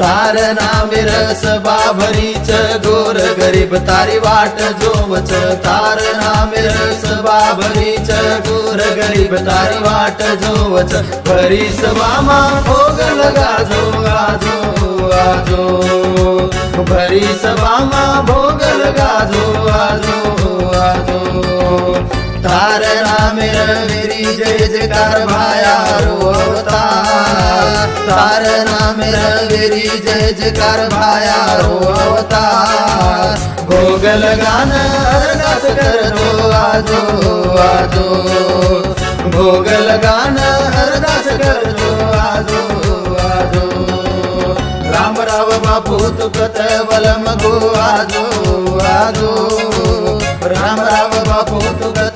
तारणा मिरस बाभरीच गोर गरीब तारी वाट जोवच तारणा मिरस बाभरीच गोर गरीब तारी वाट जोवच भरीस मामा भोग लगाजो आजो आजो भरीस मामा भोग लगाजो आजो आजो तारणा मिरविरी जय जयकार भाया रो अवतार तारणा मिरविरी जय जयकार भाया रो अवतार भोग लगान अरदास करतो आजो आजो भोग लगान अरदास करतो आजो आजो रामराव बापू तुकत वलम गो आजो आजो रामराव बापू तुकत